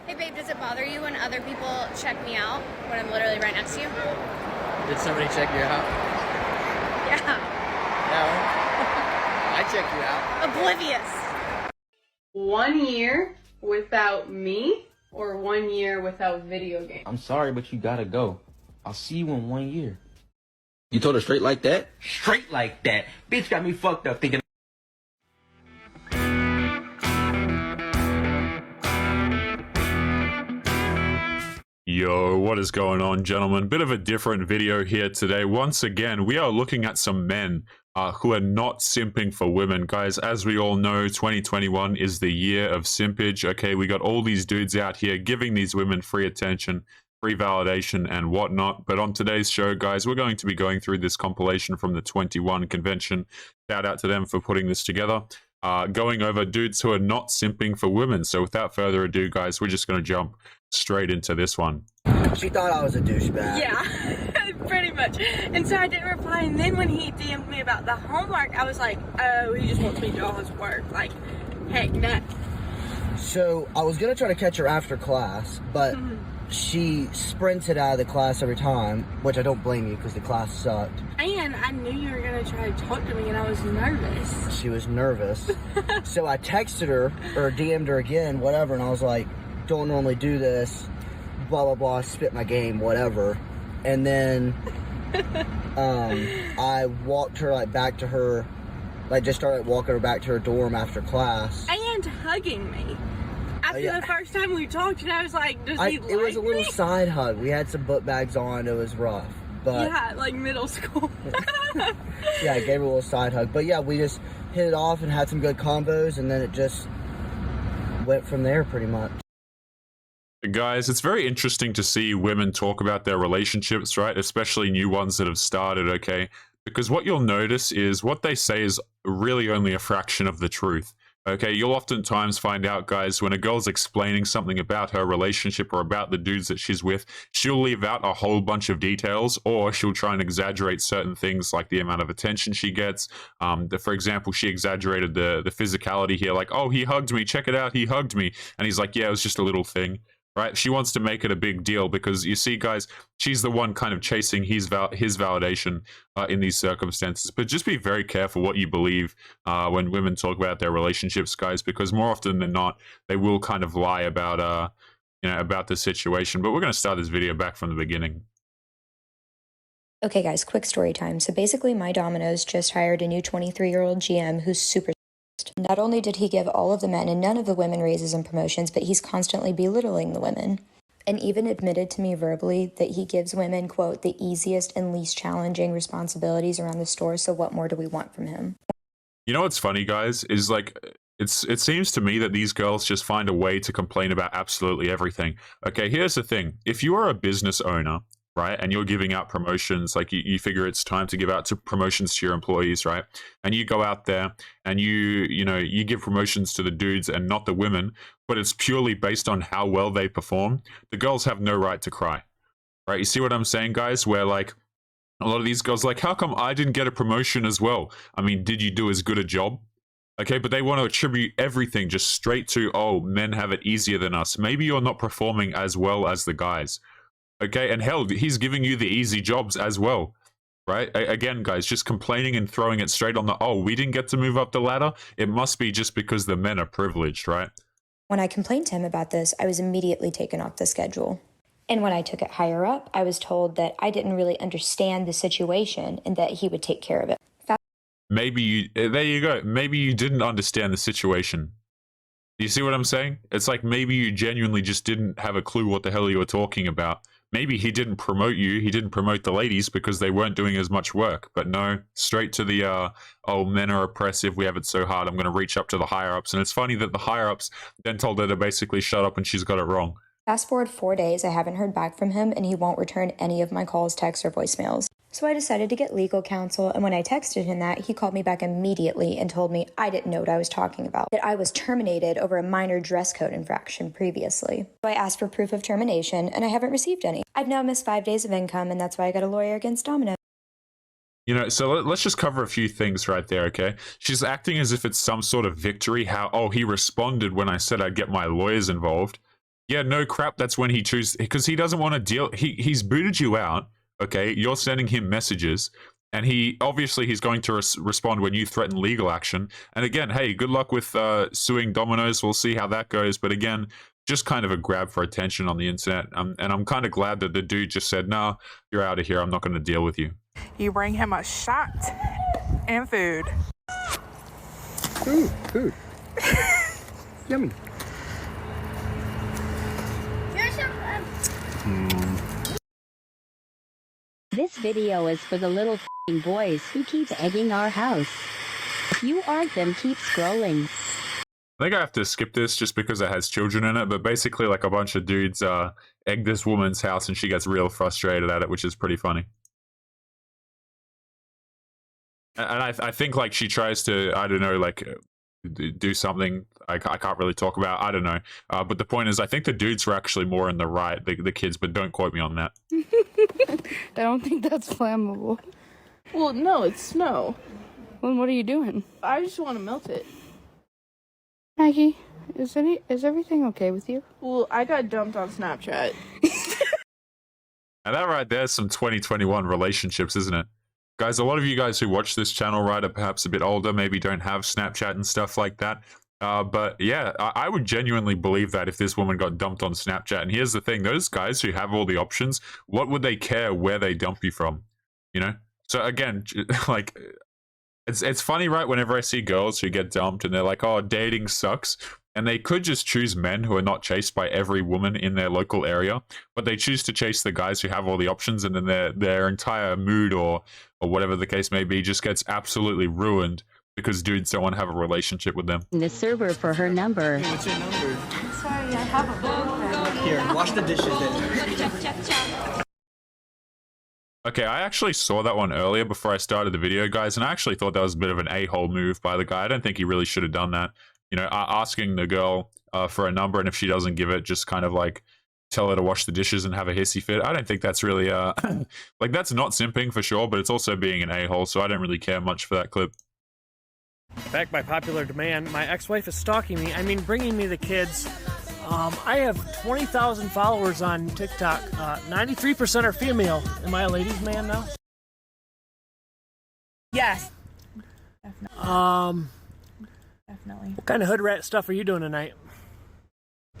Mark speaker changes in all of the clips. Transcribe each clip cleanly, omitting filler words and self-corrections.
Speaker 1: Hey babe, does it bother you when other people check me out when I'm literally right next to you?
Speaker 2: Did somebody check you out?
Speaker 1: Yeah.
Speaker 2: No. I check you out.
Speaker 1: Oblivious.
Speaker 3: 1 year without me or 1 year without video games?
Speaker 4: I'm sorry, but you gotta go. I'll see you in 1 year.
Speaker 5: You told her straight like that?
Speaker 4: Straight like that. Bitch got me fucked up thinking.
Speaker 6: Yo, what is going on, gentlemen? Bit of a different video here today. Once again, we are looking at some men who are not simping for women. Guys, as we all know, 2021 is the year of simpage. Okay, we got all these dudes out here giving these women free attention, free validation, and whatnot. But on today's show, guys, we're going to be going through this compilation from the 21 convention. Shout out to them for putting this together. Going over dudes who are not simping for women. So without further ado, guys, we're just going to jump straight into this one.
Speaker 2: She thought I was a douchebag.
Speaker 3: Yeah, pretty much. And so I didn't reply. And then when he DM'd me about the homework, I was like, oh, he just wants me to do all his work. Like, heck no.
Speaker 2: So I was gonna try to catch her after class, but she sprinted out of the class every time, which I don't blame you because the class sucked.
Speaker 3: And I knew you were going to try to talk to me, and I was nervous.
Speaker 2: She was nervous. So I texted her or DM'd her again, whatever, and I was like, don't normally do this, blah, blah, blah, spit my game, whatever. And then I walked her like back to her, like just started walking her back to her dorm after class.
Speaker 3: And hugging me. After
Speaker 2: yeah.
Speaker 3: the first time we talked, and I was like, does he like
Speaker 2: it was a little
Speaker 3: me?
Speaker 2: side hug. We had some book bags on. It was rough. But
Speaker 3: Yeah, like middle school.
Speaker 2: yeah, I gave her a little side hug. But yeah, we just hit it off and had some good combos, and then it just went from there pretty much.
Speaker 6: Guys, it's very interesting to see women talk about their relationships, right? Especially new ones that have started, okay? Because what you'll notice is what they say is really only a fraction of the truth. Okay, you'll oftentimes find out, guys, when a girl's explaining something about her relationship or about the dudes that she's with, she'll leave out a whole bunch of details, or she'll try and exaggerate certain things like the amount of attention she gets. For example, she exaggerated the physicality here, like, oh, he hugged me, check it out, he hugged me. And he's like, yeah, it was just a little thing. Right? She wants to make it a big deal because you see, guys, she's the one kind of chasing his validation in these circumstances. But just be very careful what you believe when women talk about their relationships, guys, because more often than not, they will kind of lie about about the situation. But we're going to start this video back from the beginning.
Speaker 7: Okay guys, quick story time. So basically my Domino's just hired a new 23-year-old GM who's super. Not only did he give all of the men and none of the women raises and promotions, but he's constantly belittling the women. And even admitted to me verbally that he gives women, quote, the easiest and least challenging responsibilities around the store, so what more do we want from him?
Speaker 6: You know what's funny, guys, is like, it seems to me that these girls just find a way to complain about absolutely everything. Okay, here's the thing. If you are a business owner, right, and you're giving out promotions, like you figure it's time to give out promotions to your employees, right, and you go out there and you give promotions to the dudes and not the women, but it's purely based on how well they perform, the girls have no right to cry, right? You see what I'm saying, guys? Where like a lot of these girls like, how come I didn't get a promotion as well? I mean, did you do as good a job? Okay, but they want to attribute everything just straight to, oh, men have it easier than us. Maybe you're not performing as well as the guys. Okay, and hell, he's giving you the easy jobs as well, right? Again, guys, just complaining and throwing it straight on the, oh, we didn't get to move up the ladder. It must be just because the men are privileged, right?
Speaker 7: When I complained to him about this, I was immediately taken off the schedule. And when I took it higher up, I was told that I didn't really understand the situation and that he would take care of it.
Speaker 6: There you go. Maybe you didn't understand the situation. You see what I'm saying? It's like maybe you genuinely just didn't have a clue what the hell you were talking about. Maybe he didn't promote you, he didn't promote the ladies because they weren't doing as much work. But no, straight to the, oh, men are oppressive, we have it so hard, I'm going to reach up to the higher-ups. And it's funny that the higher-ups then told her to basically shut up and she's got it wrong.
Speaker 7: Fast forward 4 days, I haven't heard back from him and he won't return any of my calls, texts, or voicemails. So I decided to get legal counsel, and when I texted him that, he called me back immediately and told me I didn't know what I was talking about, that I was terminated over a minor dress code infraction previously. So I asked for proof of termination, and I haven't received any. I've now missed 5 days of income, and that's why I got a lawyer against Domino.
Speaker 6: You know, so let's just cover a few things right there, okay? She's acting as if it's some sort of victory, how, oh, he responded when I said I'd get my lawyers involved. Yeah, no crap. That's when he chooses, because he doesn't want to deal. He's booted you out. Okay, you're sending him messages, and he's going to respond when you threaten legal action. And again, hey, good luck with suing Domino's. We'll see how that goes. But again, just kind of a grab for attention on the internet. And I'm kind of glad that the dude just said, "No, you're out of here. I'm not going to deal with you."
Speaker 3: You bring him a shot and food.
Speaker 2: Ooh, food. Yummy.
Speaker 8: This video is for the little f***ing boys who keep egging our house. If you aren't them, keep scrolling.
Speaker 6: I think I have to skip this just because it has children in it, but basically like a bunch of dudes egg this woman's house and she gets real frustrated at it, which is pretty funny. And I think like she tries to, I don't know, like do something I can't really talk about. I don't know. But the point is, I think the dudes were actually more in the right, the kids, but don't quote me on that.
Speaker 9: I don't think that's flammable.
Speaker 3: Well, no, it's snow.
Speaker 9: Well, what are you doing?
Speaker 3: I just want to melt it.
Speaker 9: Maggie, is everything okay with you?
Speaker 3: Well, I got dumped on Snapchat.
Speaker 6: And that right there's some 2021 relationships, isn't it? Guys, a lot of you guys who watch this channel, right, are perhaps a bit older, maybe don't have Snapchat and stuff like that. But yeah, I would genuinely believe that if this woman got dumped on Snapchat. And here's the thing, those guys who have all the options, what would they care where they dump you from? You know? So again, like, it's funny, right, whenever I see girls who get dumped and they're like, oh, dating sucks. And they could just choose men who are not chased by every woman in their local area, but they choose to chase the guys who have all the options, and then their entire mood or whatever the case may be just gets absolutely ruined because dudes don't want to have a relationship with them.
Speaker 8: The server for her number.
Speaker 2: Hey, what's your number?
Speaker 3: I'm sorry, I have a boyfriend.
Speaker 2: Here, wash the dishes then.
Speaker 6: Okay, I actually saw that one earlier before I started the video, guys, and I actually thought that was a bit of an a-hole move by the guy. I don't think he really should have done that. You know, asking the girl for a number, and if she doesn't give it, just kind of like tell her to wash the dishes and have a hissy fit. I don't think that's really, like, that's not simping for sure, but it's also being an a-hole, so I don't really care much for that clip.
Speaker 10: Backed by popular demand, my ex-wife is stalking me. I mean, bringing me the kids. I have 20,000 followers on TikTok. 93% are female. Am I a ladies' man now?
Speaker 3: Yes. Definitely.
Speaker 10: What kind of hood rat stuff are you doing tonight?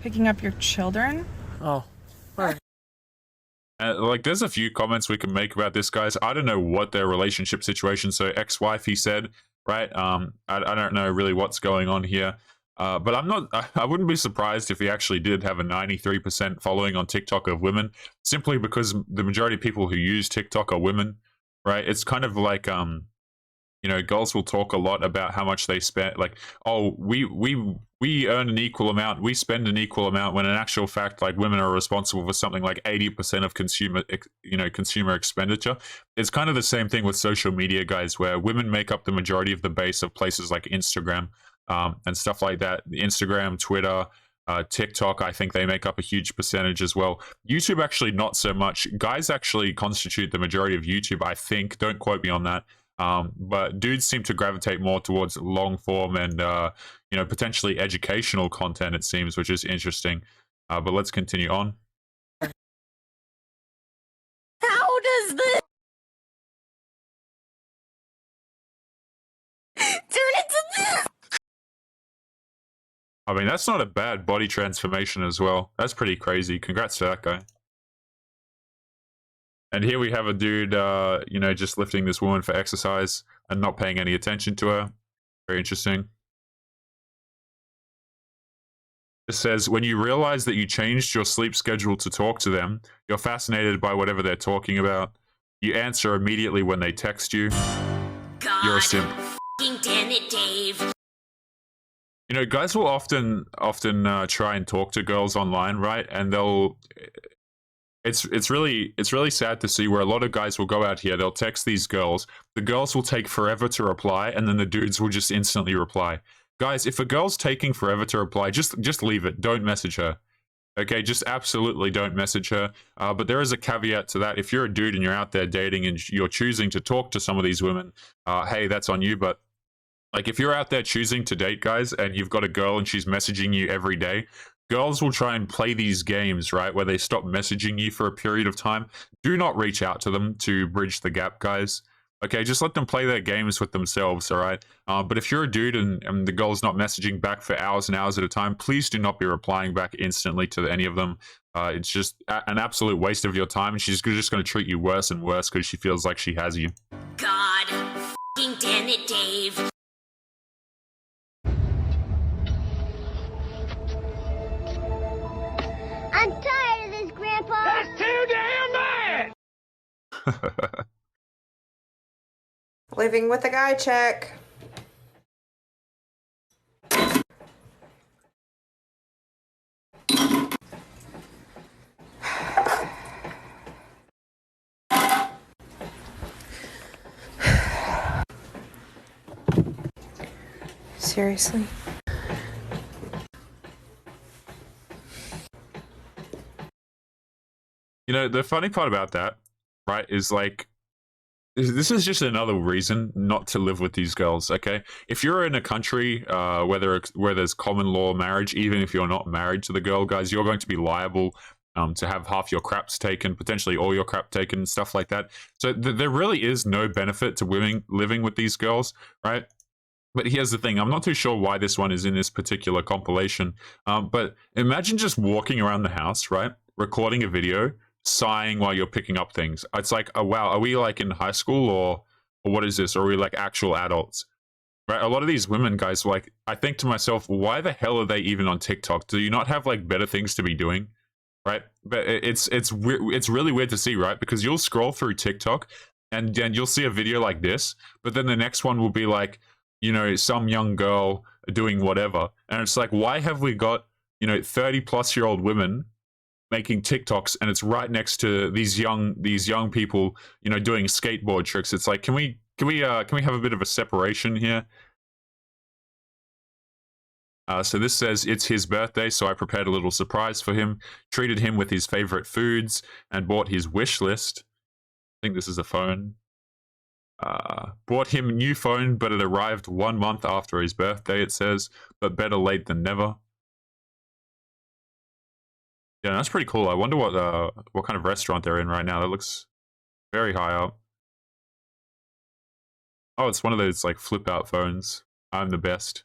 Speaker 3: Picking up your children?
Speaker 10: Oh, all right.
Speaker 6: Like, there's a few comments we can make about this, guys. I don't know what their relationship situation. So, ex-wife, he said, right? I don't know really what's going on here. But I wouldn't be surprised if he actually did have a 93% following on TikTok of women, simply because the majority of people who use TikTok are women, right? It's kind of like, you know, girls will talk a lot about how much they spend, like, oh, we earn an equal amount, we spend an equal amount, when in actual fact, like, women are responsible for something like 80% of consumer expenditure. It's kind of the same thing with social media, guys, where women make up the majority of the base of places like Instagram and stuff like that. Instagram, Twitter, TikTok, I think they make up a huge percentage as well. YouTube, actually not so much. Guys actually constitute the majority of YouTube, I think. Don't quote me on that. But dudes seem to gravitate more towards long form and, you know, potentially educational content, it seems, which is interesting. But let's continue on.
Speaker 8: How does this turn into this?
Speaker 6: I mean, that's not a bad body transformation as well. That's pretty crazy. Congrats to that guy. And here we have a dude, you know, just lifting this woman for exercise and not paying any attention to her. Very interesting. It says, when you realize that you changed your sleep schedule to talk to them, you're fascinated by whatever they're talking about. You answer immediately when they text you. God, you're a simp.
Speaker 8: Damn it, Dave.
Speaker 6: You know, guys will often try and talk to girls online, right? And they'll... It's really sad to see where a lot of guys will go out here, they'll text these girls, the girls will take forever to reply, and then the dudes will just instantly reply. Guys, if a girl's taking forever to reply, just leave it. Don't message her. Okay, just absolutely don't message her. But there is a caveat to that. If you're a dude and you're out there dating and you're choosing to talk to some of these women, hey, that's on you. But like, if you're out there choosing to date, guys, and you've got a girl and she's messaging you every day, girls will try and play these games, right, where they stop messaging you for a period of time. Do not reach out to them to bridge the gap, guys. Okay, just let them play their games with themselves, all right? But if you're a dude and the girl's not messaging back for hours and hours at a time, please do not be replying back instantly to any of them. It's just an absolute waste of your time, and she's just going to treat you worse and worse because she feels like she has you.
Speaker 11: God f***ing damn it, Dave.
Speaker 12: I'm tired of this, Grandpa. That's too damn bad.
Speaker 3: Living with a guy check. Seriously?
Speaker 6: You know, the funny part about that, right, is like, this is just another reason not to live with these girls, okay? If you're in a country where there's common law marriage, even if you're not married to the girl, guys, you're going to be liable to have half your craps taken, potentially all your crap taken, and stuff like that. So there really is no benefit to women living with these girls, right? But here's the thing, I'm not too sure why this one is in this particular compilation, but imagine just walking around the house, right? Recording a video, sighing while you're picking up things. It's like, oh wow, are we like in high school or what is this? Or are we like actual adults? Right? A lot of these women, guys, like, I think to myself, why the hell are they even on TikTok? Do you not have like better things to be doing? Right? But it's really weird to see, right? Because you'll scroll through TikTok and then you'll see a video like this, but then the next one will be like, you know, some young girl doing whatever. And it's like, why have we got, you know, 30-plus-year-old women making TikToks, and it's right next to these young people, you know, doing skateboard tricks? It's like, can we have a bit of a separation here? So this says it's his birthday, so I prepared a little surprise for him, treated him with his favorite foods, and bought his wish list. I think this is a phone. Bought him a new phone, but it arrived 1 month after his birthday, it says, but better late than never. Yeah, that's pretty cool. I wonder what kind of restaurant they're in right now. That looks very high up. Oh, it's one of those like flip out phones. I'm the best.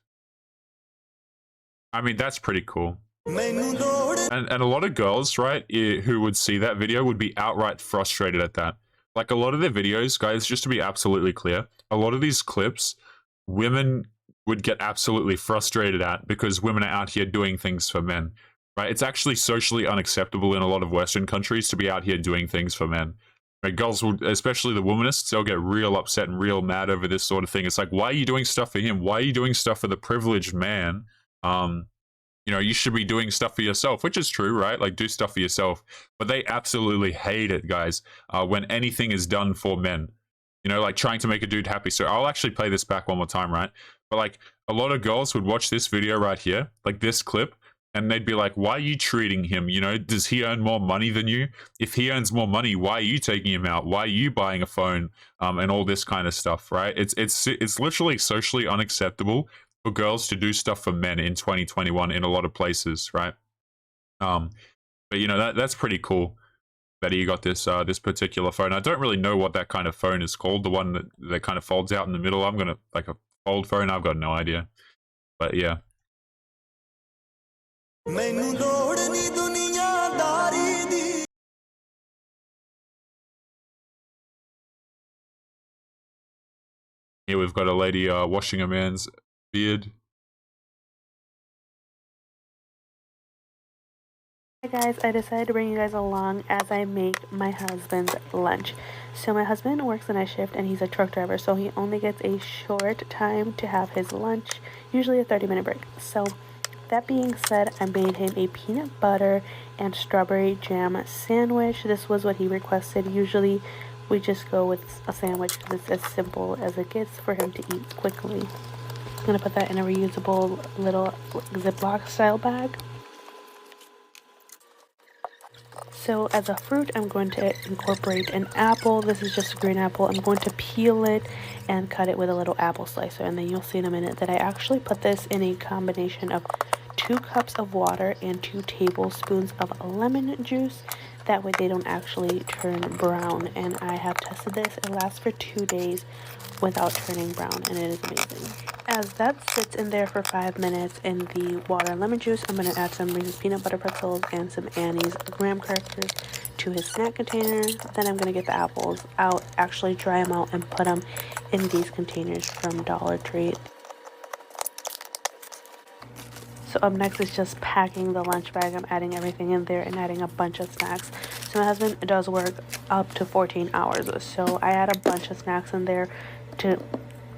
Speaker 6: I mean, that's pretty cool. And a lot of girls, right, who would see that video would be outright frustrated at that. Like a lot of their videos, guys, just to be absolutely clear, a lot of these clips, women would get absolutely frustrated at because women are out here doing things for men. Right? It's actually socially unacceptable in a lot of Western countries to be out here doing things for men. Right? Girls will, especially the womanists, they'll get real upset and real mad over this sort of thing. It's like, why are you doing stuff for him? Why are you doing stuff for the privileged man? You know, you should be doing stuff for yourself, which is true, right? Like, do stuff for yourself. But they absolutely hate it, guys, when anything is done for men. You know, like trying to make a dude happy. So I'll actually play this back one more time, right? But like, a lot of girls would watch this video right here, like this clip, and they'd be like, why are you treating him? You know, does he earn more money than you? If he earns more money, why are you taking him out? Why are you buying a phone? And all this kind of stuff, right? It's literally socially unacceptable for girls to do stuff for men in 2021 in a lot of places, right? But you know, that's pretty cool that he got this this particular phone. I don't really know what that kind of phone is called, the one that kind of folds out in the middle. I'm gonna, like a fold phone, I've got no idea. But yeah. Here we've got a lady washing a man's beard.
Speaker 13: Hi guys, I decided to bring you guys along as I make my husband's lunch. So my husband works a night shift and he's a truck driver, so he only gets a short time to have his lunch, usually a 30-minute break. So that being said, I made him a peanut butter and strawberry jam sandwich. This was what he requested. Usually we just go with a sandwich because it's as simple as it gets for him to eat quickly. I'm going to put that in a reusable little Ziploc style bag. So as a fruit, I'm going to incorporate an apple. This is just a green apple. I'm going to peel it and cut it with a little apple slicer. And then you'll see in a minute that I actually put this in a combination of 2 2 cups of water and 2 tablespoons of lemon juice. That way they don't actually turn brown. And I have tested this. It lasts for 2 days without turning brown, and it is amazing. As that sits in there for 5 minutes in the water and lemon juice, I'm going to add some Reese's peanut butter pretzels and some Annie's graham crackers to his snack container. Then I'm going to get the apples out, actually dry them out, and put them in these containers from Dollar Tree. So up next is just packing the lunch bag. I'm adding everything in there and adding a bunch of snacks. So my husband does work up to 14 hours. So I add a bunch of snacks in there to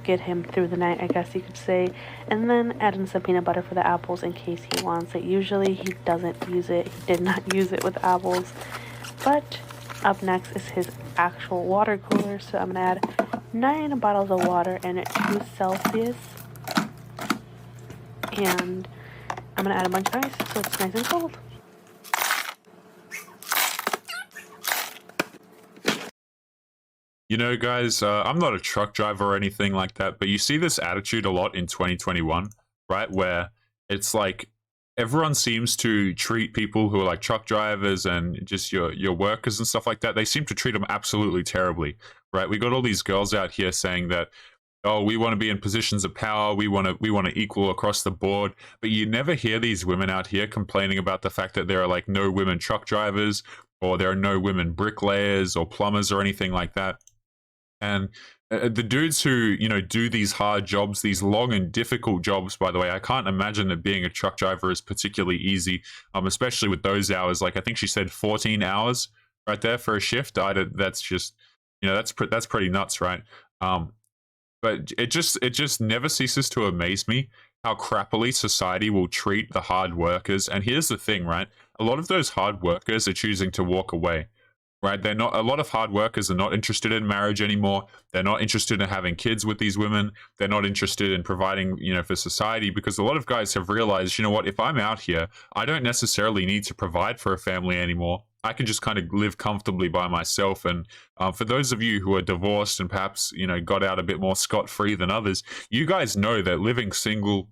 Speaker 13: get him through the night, I guess you could say. And then add in some peanut butter for the apples in case he wants it. Usually he doesn't use it. He did not use it with apples. But up next is his actual water cooler. So I'm going to add 9 bottles of water and 2 Celsius. And I'm going to add a bunch of ice so it's nice and cold.
Speaker 6: You know, guys, I'm not a truck driver or anything like that, but you see this attitude a lot in 2021, right? Where it's like everyone seems to treat people who are like truck drivers and just your workers and stuff like that. They seem to treat them absolutely terribly, right? We got all these girls out here saying that, oh, we want to be in positions of power. We want to equal across the board. But you never hear these women out here complaining about the fact that there are like no women truck drivers, or there are no women bricklayers or plumbers or anything like that. And the dudes who, you know, do these hard jobs, these long and difficult jobs, by the way, I can't imagine that being a truck driver is particularly easy, especially with those hours. Like, I think she said 14 hours right there for a shift. That's just, you know, that's pretty nuts, right? But it just never ceases to amaze me how crappily society will treat the hard workers. And here's the thing, right? A lot of those hard workers are choosing to walk away. Right, a lot of hard workers are not interested in marriage anymore. They're not interested in having kids with these women. They're not interested in providing, you know, for society, because a lot of guys have realized, you know what, if I'm out here, I don't necessarily need to provide for a family anymore. I can just kind of live comfortably by myself. And for those of you who are divorced and perhaps, you know, got out a bit more scot-free than others, you guys know that living single,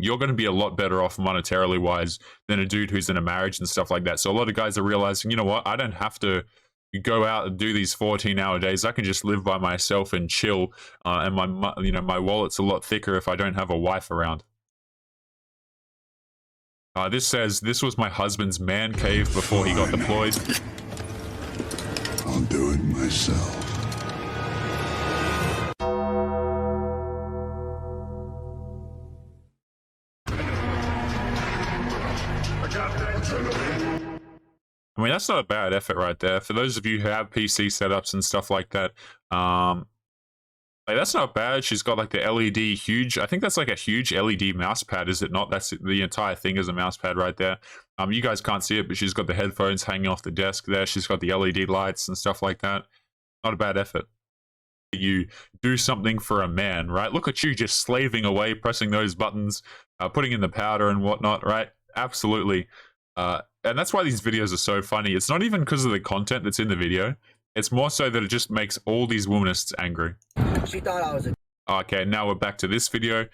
Speaker 6: you're going to be a lot better off monetarily wise than a dude who's in a marriage and stuff like that. So a lot of guys are realizing, you know what, I don't have to go out and do these 14-hour days. I can just live by myself and chill. And my wallet's a lot thicker if I don't have a wife around. This says, this was my husband's man cave before he got deployed.
Speaker 14: I'll do it myself.
Speaker 6: I mean, that's not a bad effort right there. For those of you who have PC setups and stuff like that, like, that's not bad. She's got like the LED huge, I think that's like a huge LED mouse pad, is it not? That's the entire thing is a mouse pad right there. You guys can't see it, but she's got the headphones hanging off the desk there. She's got the LED lights and stuff like that. Not a bad effort. You do something for a man, right? Look at you just slaving away, pressing those buttons, putting in the powder and whatnot, right? Absolutely. And that's why these videos are so funny. It's not even because of the content that's in the video. It's more so that it just makes all these womanists angry.
Speaker 2: She thought I was a...
Speaker 6: Okay, now we're back to this video,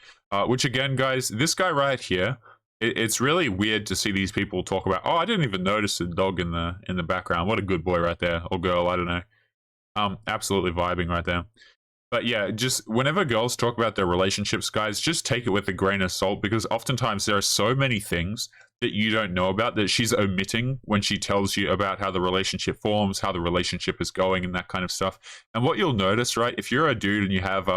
Speaker 6: which again, guys, this guy right here, it's really weird to see these people talk about, oh, I didn't even notice the dog in the background. What a good boy right there, or girl, I don't know. Absolutely vibing right there. But yeah, just whenever girls talk about their relationships, guys, just take it with a grain of salt, because oftentimes there are so many things that you don't know about that she's omitting when she tells you about how the relationship forms, how the relationship is going, and that kind of stuff. And what you'll notice, right, if you're a dude and you have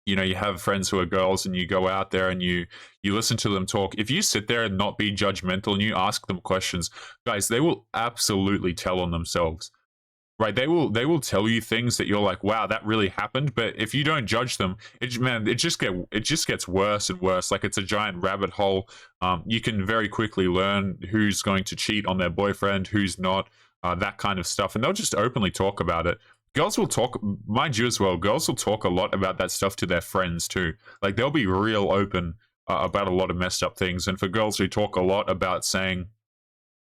Speaker 6: you know, you have friends who are girls and you go out there and you listen to them talk, if you sit there and not be judgmental and you ask them questions, guys, they will absolutely tell on themselves. Right, they will tell you things that you're like, wow, that really happened. But if you don't judge them, it just gets worse and worse. Like, it's a giant rabbit hole. You can very quickly learn who's going to cheat on their boyfriend, who's not, that kind of stuff, and they'll just openly talk about it. Girls will talk, mind you as well, girls will talk a lot about that stuff to their friends too. Like, they'll be real open about a lot of messed up things. And for girls who talk a lot about saying,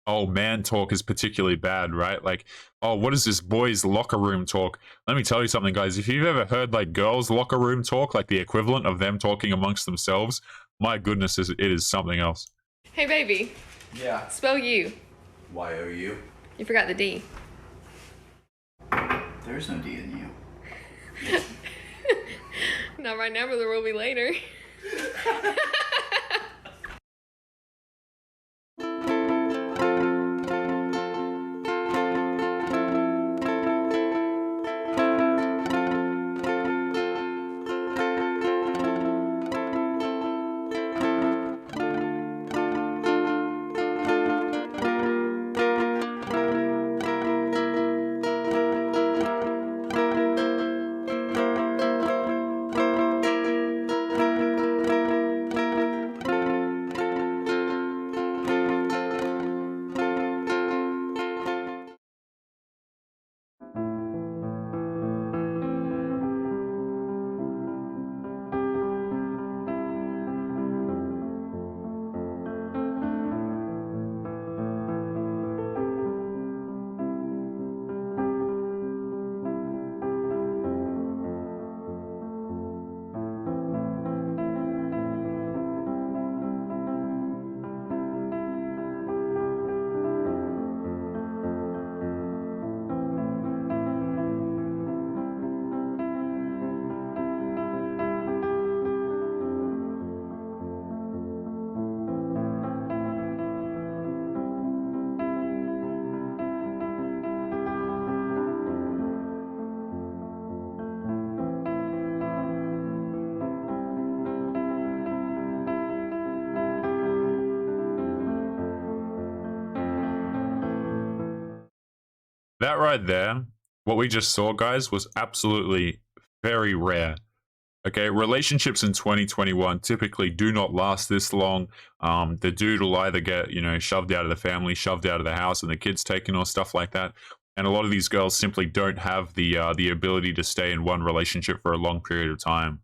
Speaker 6: oh, man talk is particularly bad, right? Like, oh, what is this boys' locker room talk? Let me tell you something, guys. If you've ever heard like girls' locker room talk, like the equivalent of them talking amongst themselves, my goodness, it is something else.
Speaker 1: Hey, baby.
Speaker 2: Yeah.
Speaker 1: Spell you.
Speaker 2: Y-O-U.
Speaker 1: You forgot the D.
Speaker 2: There's no D in you.
Speaker 1: Not right now, but there will be later.
Speaker 6: That right there, what we just saw, guys, was absolutely very rare. Okay, relationships in 2021 typically do not last this long. The dude will either get, shoved out of the family, shoved out of the house, and the kids taken or stuff like that. And a lot of these girls simply don't have the ability to stay in one relationship for a long period of time.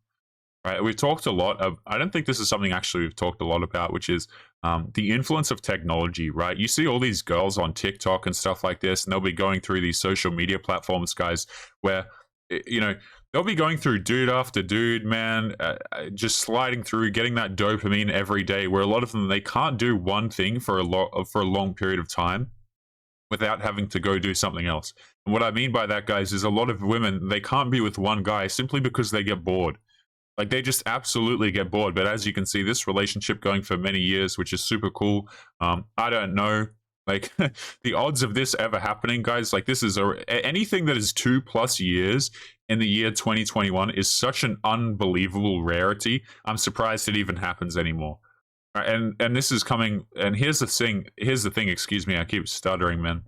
Speaker 6: Right? We've talked a lot of. I don't think this is something actually we've talked a lot about, which is the influence of technology. Right? You see all these girls on TikTok and stuff like this, and they'll be going through these social media platforms, guys, where they'll be going through dude after dude, man, just sliding through, getting that dopamine every day. Where a lot of them, they can't do one thing for a long period of time without having to go do something else. And what I mean by that, guys, is a lot of women, they can't be with one guy simply because they get bored. Like, they just absolutely get bored. But as you can see, this relationship going for many years, which is super cool. I don't know, like, the odds of this ever happening, guys. Like, this is anything that is 2+ years in the year 2021 is such an unbelievable rarity. I'm surprised it even happens anymore. And this is coming. And here's the thing. Excuse me, I keep stuttering, man.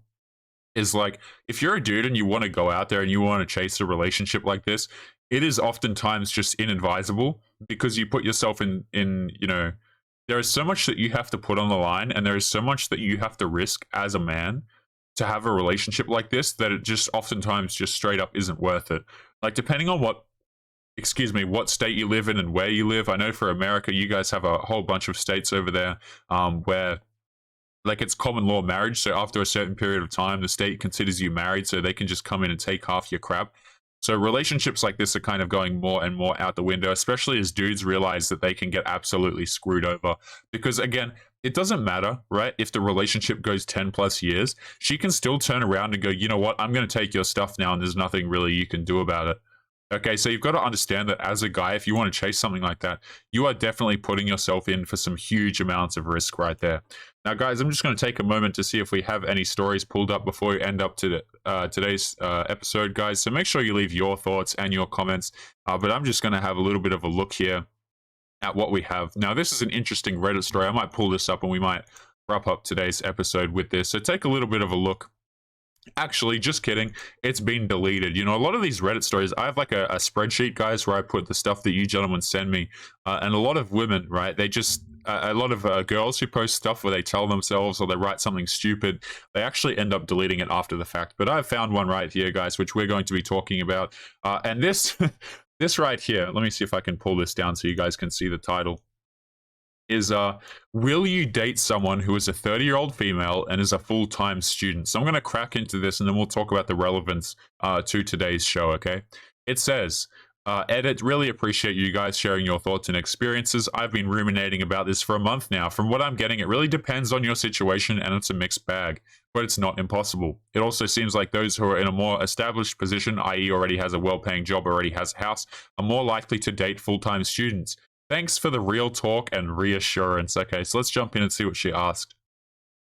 Speaker 6: Is like, if you're a dude and you want to go out there and you want to chase a relationship like this, it is oftentimes just inadvisable, because you put yourself in there is so much that you have to put on the line, and there is so much that you have to risk as a man to have a relationship like this, that it just oftentimes just straight up isn't worth it. Like, depending on what state you live in and where you live. I know for America, you guys have a whole bunch of states over there where, like, it's common law marriage. So after a certain period of time, the state considers you married, so they can just come in and take half your crap. So relationships like this are kind of going more and more out the window, especially as dudes realize that they can get absolutely screwed over. Because again, it doesn't matter, right? If the relationship goes 10+ years, she can still turn around and go, you know what? I'm going to take your stuff now, and there's nothing really you can do about it. Okay, so you've got to understand that as a guy, if you want to chase something like that, you are definitely putting yourself in for some huge amounts of risk right there. Now, guys, I'm just going to take a moment to see if we have any stories pulled up before we end up to today's episode, guys. So make sure you leave your thoughts and your comments. But I'm just going to have a little bit of a look here at what we have. Now, this is an interesting Reddit story. I might pull this up and we might wrap up today's episode with this. So take a little bit of a look. Actually, just kidding. It's been deleted. A lot of these Reddit stories, I have like a spreadsheet, guys, where I put the stuff that you gentlemen send me. And a lot of women, right, they just, a lot of girls who post stuff where they tell themselves or they write something stupid, they actually end up deleting it after the fact. But I've found one right here, guys, which we're going to be talking about. And this, this right here, let me see if I can pull this down so you guys can see the title. Is will you date someone who is a 30-year-old female and is a full-time student? So I'm going to crack into this, and then we'll talk about the relevance to today's show, okay? It says, Edit, really appreciate you guys sharing your thoughts and experiences. I've been ruminating about this for a month now. From what I'm getting, it really depends on your situation and it's a mixed bag, but it's not impossible. It also seems like those who are in a more established position, i.e. already has a well-paying job, already has a house, are more likely to date full-time students. Thanks for the real talk and reassurance. Okay, so let's jump in and see what she asked.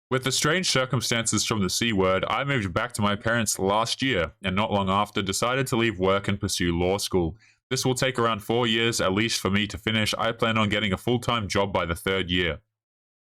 Speaker 6: With the strange circumstances from the C word, I moved back to my parents last year, and not long after decided to leave work and pursue law school. This will take around 4 years at least for me to finish. I plan on getting a full-time job by the 3rd year.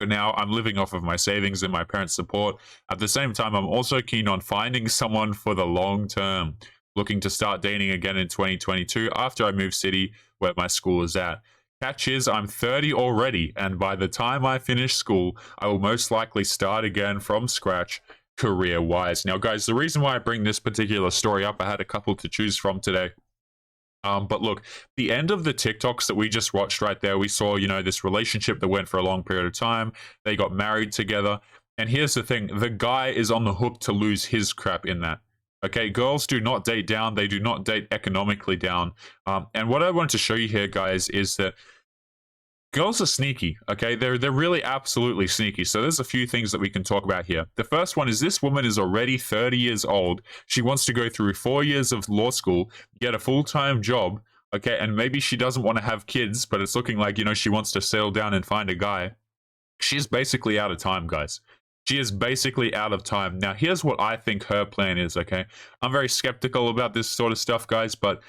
Speaker 6: For now, I'm living off of my savings and my parents' support. At the same time, I'm also keen on finding someone for the long term. Looking to start dating again in 2022 after I move city where my school is at. Catch is, I'm 30 already, and by the time I finish school, I will most likely start again from scratch, career-wise. Now, guys, the reason why I bring this particular story up, I had a couple to choose from today. But look, the end of the TikToks that we just watched right there, we saw, you know, this relationship that went for a long period of time. They got married together. And here's the thing, the guy is on the hook to lose his crap in that. Okay, girls do not date down. They do not date economically down. And what I want to show you here, guys, is that girls are sneaky, okay? They're really absolutely sneaky. So there's a few things that we can talk about here. The first one is this woman is already 30 years old. She wants to go through 4 years of law school, get a full-time job, okay? And maybe she doesn't want to have kids, but it's looking like, you know, she wants to settle down and find a guy. She's basically out of time, guys. She is basically out of time. Now, here's what I think her plan is, okay? I'm very skeptical about this sort of stuff, guys, but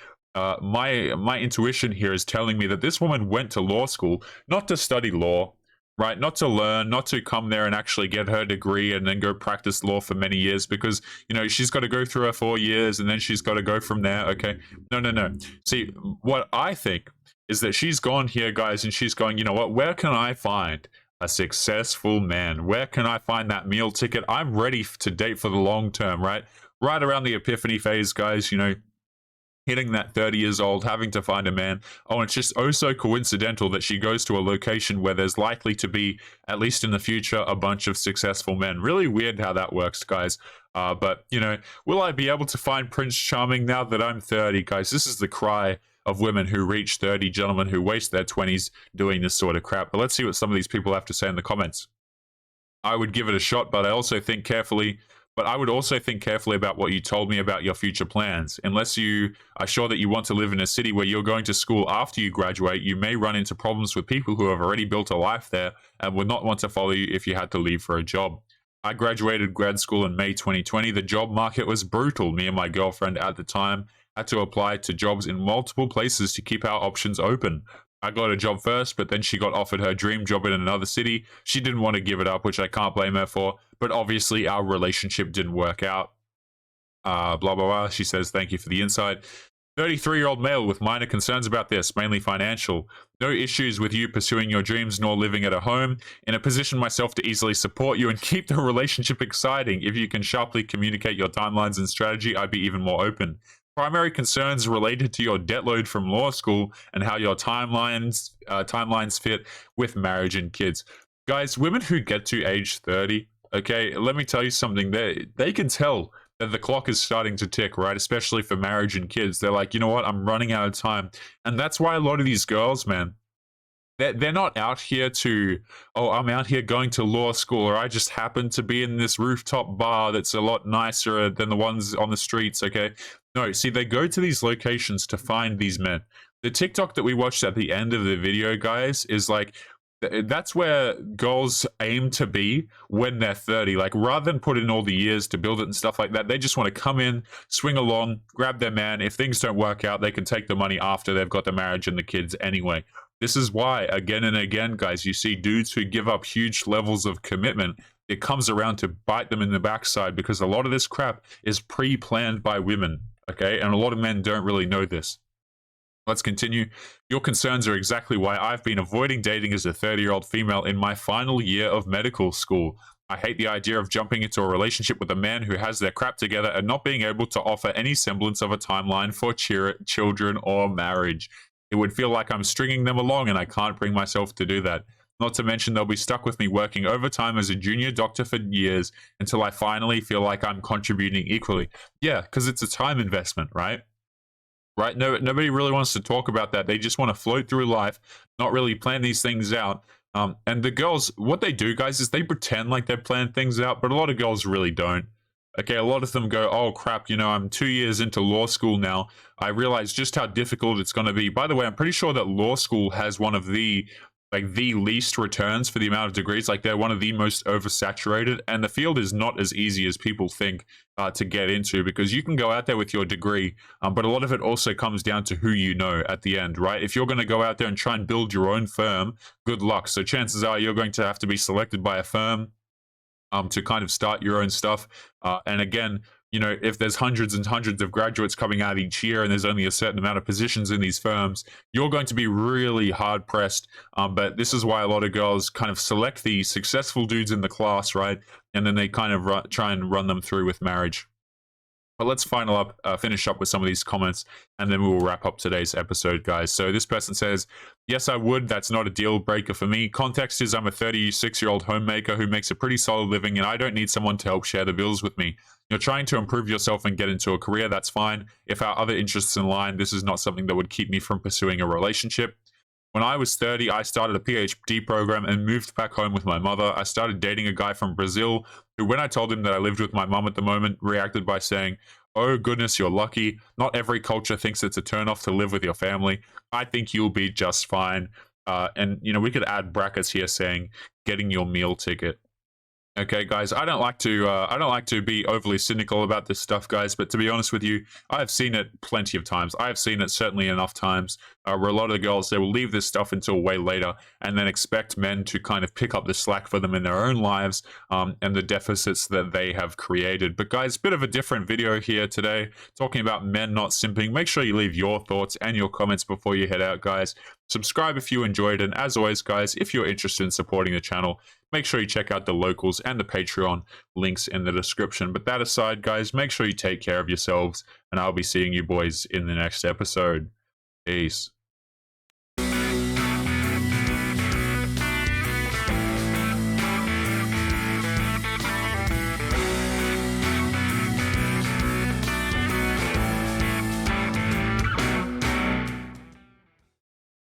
Speaker 6: my intuition here is telling me that this woman went to law school not to study law, right? Not to learn, not to come there and actually get her degree and then go practice law for many years because, you know, she's got to go through her 4 years and then she's got to go from there, okay? No. See, what I think is that she's gone here, guys, and she's going, you know what, where can I find a successful man? Where can I find that meal ticket? I'm ready to date for the long term, right? Right around the epiphany phase, guys, you know, hitting that 30 years old, having to find a man. Oh, and it's just oh so coincidental that she goes to a location where there's likely to be, at least in the future, a bunch of successful men. Really weird how that works, guys. But, you know, will I be able to find Prince Charming now that I'm 30, guys? This is the cry of women who reach 30, gentlemen who waste their 20s doing this sort of crap. But let's see what some of these people have to say in the comments. I would give it a shot, but I also think carefully. But I would also think carefully about what you told me about your future plans. Unless you are sure that you want to live in a city where you're going to school after you graduate, you may run into problems with people who have already built a life there and would not want to follow you if you had to leave for a job. I graduated grad school in May 2020. The job market was brutal. Me and my girlfriend at the time had to apply to jobs in multiple places to keep our options open. I got a job first, but then she got offered her dream job in another city. She didn't want to give it up, which I can't blame her for, but obviously our relationship didn't work out. Blah, blah, blah. She says, thank you for the insight. 33-year-old male with minor concerns about this, mainly financial. No issues with you pursuing your dreams nor living at a home. In a position myself to easily support you and keep the relationship exciting. If you can sharply communicate your timelines and strategy, I'd be even more open. Primary concerns related to your debt load from law school and how your timelines fit with marriage and kids. Guys, women who get to age 30, okay, let me tell you something. They can tell that the clock is starting to tick, right? Especially for marriage and kids. They're like, you know what? I'm running out of time. And that's why a lot of these girls, man, they're not out here to, oh, I'm out here going to law school, or I just happen to be in this rooftop bar that's a lot nicer than the ones on the streets, okay? No, see, they go to these locations to find these men. The TikTok that we watched at the end of the video, guys, is like, that's where girls aim to be when they're 30. Like, rather than put in all the years to build it and stuff like that, they just want to come in, swing along, grab their man. If things don't work out, they can take the money after they've got the marriage and the kids anyway. This is why, again and again, guys, you see dudes who give up huge levels of commitment. It comes around to bite them in the backside because a lot of this crap is pre-planned by women, okay? And a lot of men don't really know this. Let's continue. Your concerns are exactly why I've been avoiding dating as a 30-year-old female in my final year of medical school. I hate the idea of jumping into a relationship with a man who has their crap together and not being able to offer any semblance of a timeline for children or marriage. It would feel like I'm stringing them along and I can't bring myself to do that. Not to mention they'll be stuck with me working overtime as a junior doctor for years until I finally feel like I'm contributing equally. Yeah, because it's a time investment, right? right? No, nobody really wants to talk about that. They just want to float through life, not really plan these things out. And the girls, what they do, guys, is they pretend like they plan things out, but a lot of girls really don't. Okay, a lot of them go, oh crap, you know, I'm 2 years into law school now. I realize just how difficult it's going to be. By the way, I'm pretty sure that law school has one of the least returns for the amount of degrees. Like, they're one of the most oversaturated, and the field is not as easy as people think to get into, because you can go out there with your degree, but a lot of it also comes down to who you know at the end, right? If you're going to go out there and try and build your own firm, good luck. So chances are you're going to have to be selected by a firm to kind of start your own stuff. And again, you know, if there's hundreds and hundreds of graduates coming out each year and there's only a certain amount of positions in these firms, you're going to be really hard pressed. But this is why a lot of girls kind of select the successful dudes in the class, right? And then they kind of try and run them through with marriage. But let's finish up with some of these comments, and then we will wrap up today's episode, guys. So this person says, yes, I would. That's not a deal breaker for me. Context is I'm a 36-year-old homemaker who makes a pretty solid living, and I don't need someone to help share the bills with me. You're trying to improve yourself and get into a career, that's fine. If our other interests in line, this is not something that would keep me from pursuing a relationship. When I was 30, I started a PhD program and moved back home with my mother. I started dating a guy from Brazil who, when I told him that I lived with my mom at the moment, reacted by saying, oh goodness, you're lucky. Not every culture thinks it's a turnoff to live with your family. I think you'll be just fine. And, you know, we could add brackets here saying, getting your meal ticket. Okay, guys, I don't like to be overly cynical about this stuff, guys, but to be honest with you, I've seen it plenty of times. I've seen it certainly enough times where a lot of the girls, they will leave this stuff until way later and then expect men to kind of pick up the slack for them in their own lives and the deficits that they have created. But guys, bit of a different video here today, talking about men not simping. Make sure you leave your thoughts and your comments before you head out, guys. Subscribe if you enjoyed, and as always, guys, if you're interested in supporting the channel, make sure you check out the locals and the Patreon links in the description. But that aside, guys, make sure you take care of yourselves, and I'll be seeing you boys in the next episode. Peace.